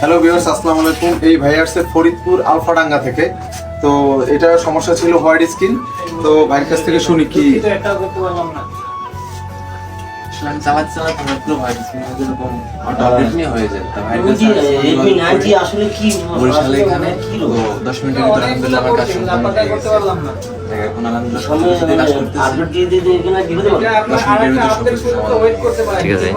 Hello viewers, আসসালামু আলাইকুম। এই ভাই আসছে ফরিদপুর আলফাডাঙ্গা থেকে। তো এটা সমস্যা ছিল হোয়াইট স্কিন। তো ভাইয়ের কাছ থেকে শুনি কি আসলে কি 10 মিনিটের ভিতরে আলহামদুলিল্লাহ আমার কাজ সম্পন্ন হয়ে গেছে। এখন আলহামদুলিল্লাহ সাথে কাজ করতেছি। 10 মিনিটের ভিতরে সবকিছু সমাধান হয়ে গেছে। ঠিক আছে।